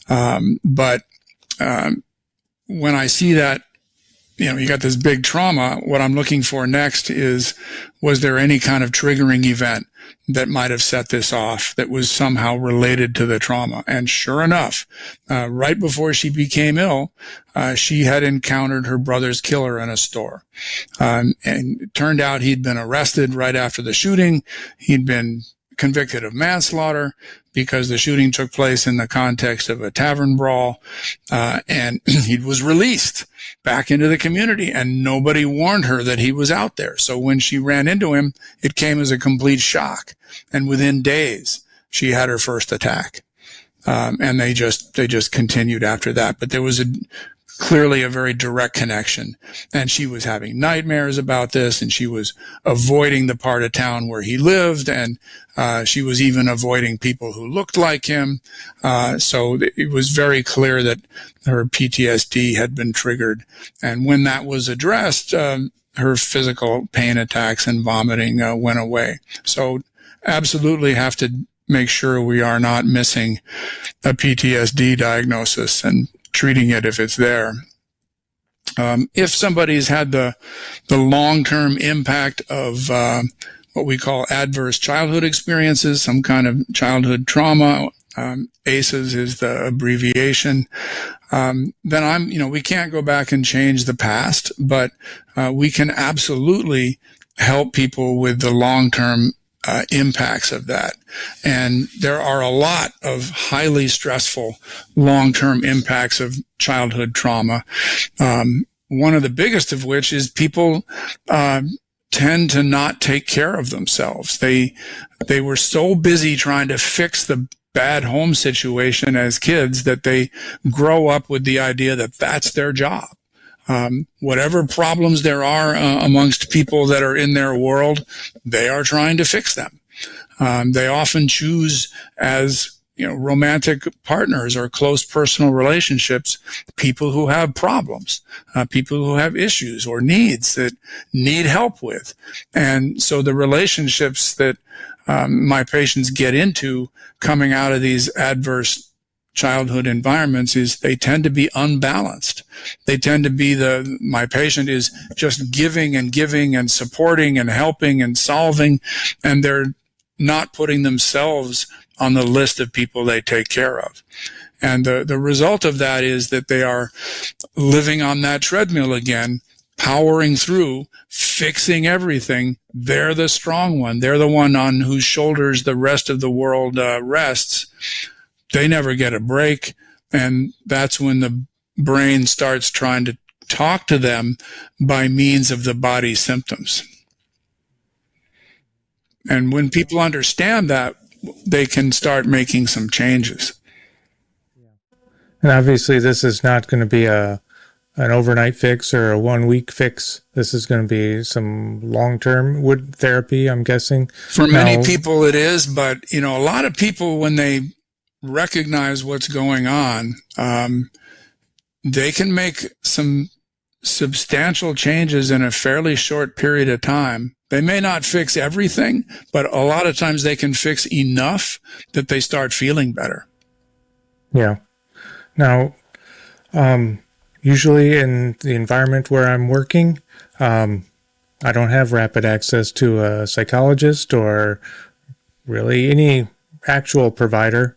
But when I see that, you got this big trauma, what I'm looking for next is, was there any kind of triggering event that might have set this off that was somehow related to the trauma? And sure enough, right before she became ill, she had encountered her brother's killer in a store. And it turned out he'd been arrested right after the shooting. He'd been convicted of manslaughter because the shooting took place in the context of a tavern brawl, and he was released back into the community, and nobody warned her that he was out there. So when she ran into him, it came as a complete shock, and within days she had her first attack, and they just continued after that. But there was clearly a very direct connection, and she was having nightmares about this, and she was avoiding the part of town where he lived, and she was even avoiding people who looked like him. So it was very clear that her PTSD had been triggered, and when that was addressed, her physical pain attacks and vomiting went away. So absolutely have to make sure we are not missing a PTSD diagnosis and treating it if it's there. If somebody's had the long-term impact of what we call adverse childhood experiences, some kind of childhood trauma, ACEs is the abbreviation, then we can't go back and change the past, but we can absolutely help people with the long-term impacts of that. And there are a lot of highly stressful long-term impacts of childhood trauma. One of the biggest of which is people tend to not take care of themselves. They were so busy trying to fix the bad home situation as kids that they grow up with the idea that that's their job. Whatever problems there are amongst people that are in their world, they are trying to fix them. They often choose as romantic partners or close personal relationships people who have problems, people who have issues or needs that need help with. And so the relationships that my patients get into coming out of these adverse childhood environments is they tend to be unbalanced. They tend to be my patient is just giving and supporting and helping and solving, and they're not putting themselves on the list of people they take care of. And the result of that is that they are living on that treadmill again, powering through, fixing everything. They're the strong one. They're the one on whose shoulders the rest of the world rests. They never get a break, and that's when the brain starts trying to talk to them by means of the body symptoms. And when people understand that, they can start making some changes. And obviously this is not going to be an overnight fix or a 1 week fix. This is going to be some long-term wood therapy, I'm guessing. For many people it is, but a lot of people, when they recognize what's going on, they can make some substantial changes in a fairly short period of time. They may not fix everything, but a lot of times they can fix enough that they start feeling better. Yeah. Now, usually in the environment where I'm working, I don't have rapid access to a psychologist or really any actual provider.